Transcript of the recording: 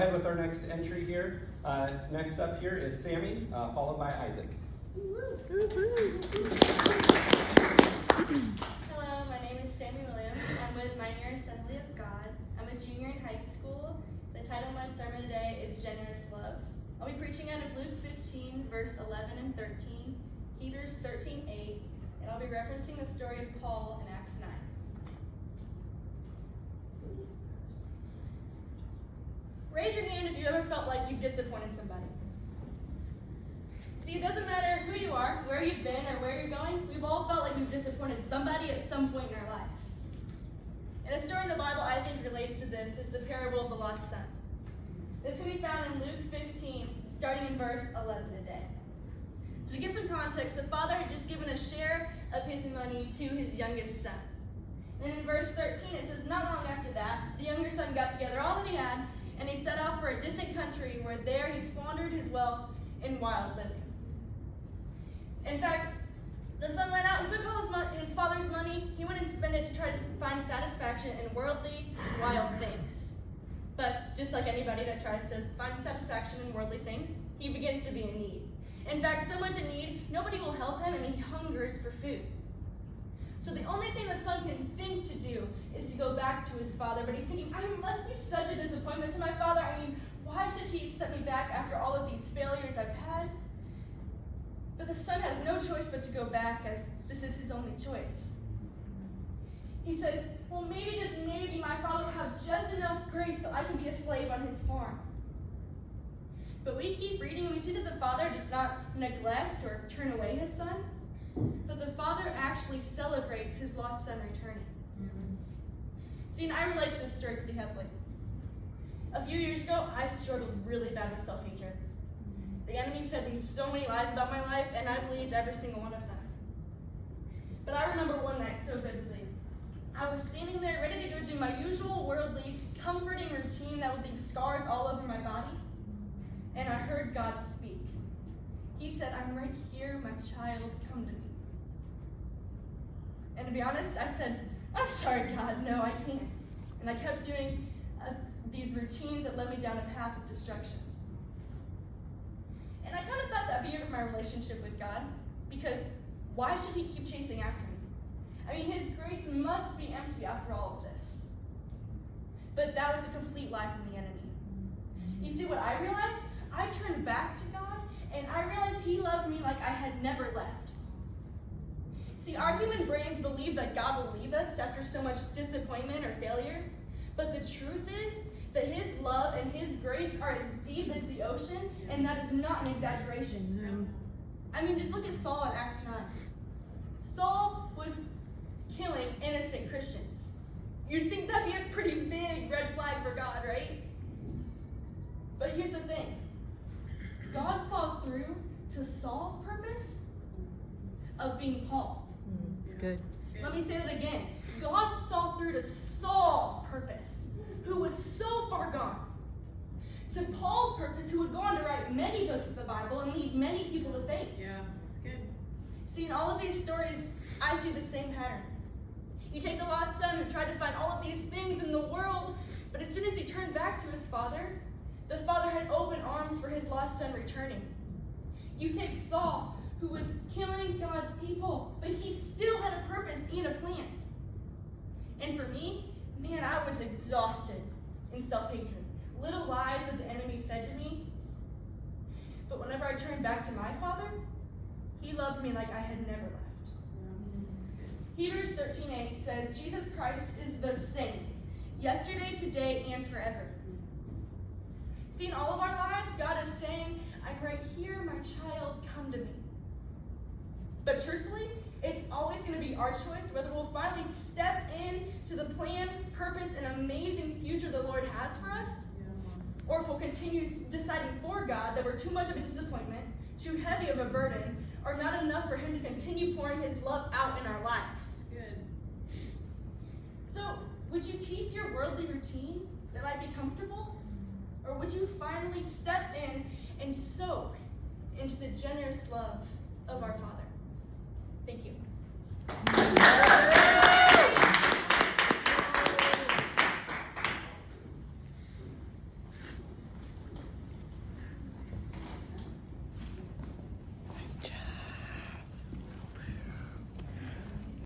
Ahead with our next entry here. Next up here is Sammy, followed by Isaac. Hello, my name is Sammy Williams. I'm with Minor Assembly of God. I'm a junior in high school. The title of my sermon today is Generous Love. I'll be preaching out of Luke 15, verse 11 and 13, Hebrews 13:8, and I'll be referencing the story of Paul in Acts 9. Raise your hand if you ever felt like you've disappointed somebody. See, it doesn't matter who you are, where you've been, or where you're going. We've all felt like we've disappointed somebody at some point in our life. And a story in the Bible I think relates to this is the parable of the lost son. This can be found in Luke 15, starting in verse 11 today. So to give some context, the father had just given a share of his money to his youngest son. And in verse 13 it says, not long after that, the younger son got together all that he had, and he set off for a distant country where there he squandered his wealth in wild living. In fact, the son went out and took all his father's money. He went and spent it to try to find satisfaction in worldly, wild things. But just like anybody that tries to find satisfaction in worldly things, he begins to be in need. In fact, so much in need, nobody will help him, and he hungers for food. So the only thing the son can think to do is to go back to his father. But he's thinking, I must be such a disappointment to my father. I mean, why should he accept me back after all of these failures I've had? But the son has no choice but to go back, as this is his only choice. He says, well, maybe, just maybe, my father will have just enough grace so I can be a slave on his farm. But we keep reading and we see that the father does not neglect or turn away his son. But the father actually celebrates his lost son returning. See, and I relate to this story pretty heavily. A few years ago, I struggled really bad with self-hatred. The enemy fed me so many lies about my life, and I believed every single one of them. But I remember one night so vividly. I was standing there ready to go do my usual worldly, comforting routine that would leave scars all over my body, and I heard God speak. He said, I'm right here, my child, come to me. And to be honest, I said, I'm sorry, God, no, I can't. And I kept doing these routines that led me down a path of destruction. And I kind of thought that'd be it for my relationship with God, because why should he keep chasing after me? I mean, his grace must be empty after all of this. But that was a complete lie from the enemy. You see what I realized? I turned back to God, and I realized he loved me like I had never left. See, our human brains believe that God will leave us after so much disappointment or failure, but the truth is that his love and his grace are as deep as the ocean, and that is not an exaggeration. I mean, just look at Saul in Acts 9. Saul was killing innocent Christians. You'd think that'd be a pretty big red flag for God, right? But here's the thing. God saw through to Saul's purpose of being Paul. It's good. Let me say that again. God saw through to Saul's purpose, who was so far gone, to Paul's purpose, who would go on to write many books of the Bible and lead many people to faith. Yeah, it's good. See, in all of these stories, I see the same pattern. You take the lost son who tried to find all of these things in the world, but as soon as he turned back to his father, the father had open arms for his lost son returning. You take Saul, who was killing God's people, but he still had a purpose and a plan. And for me, man, I was exhausted in self-hatred. Little lies that the enemy fed to me. But whenever I turned back to my father, he loved me like I had never left. Hebrews 13:8 says, Jesus Christ is the same, yesterday, today, and forever. See, in all of our lives, God is saying, I'm right here, my child, come to me. But truthfully, it's always going to be our choice whether we'll finally step into the plan, purpose, and amazing future the Lord has for us, or if we'll continue deciding for God that we're too much of a disappointment, too heavy of a burden, or not enough for him to continue pouring his love out in our lives. Good. So, would you keep your worldly routine that might be comfortable? Or would you finally step in and soak into the generous love of our Father? Thank you.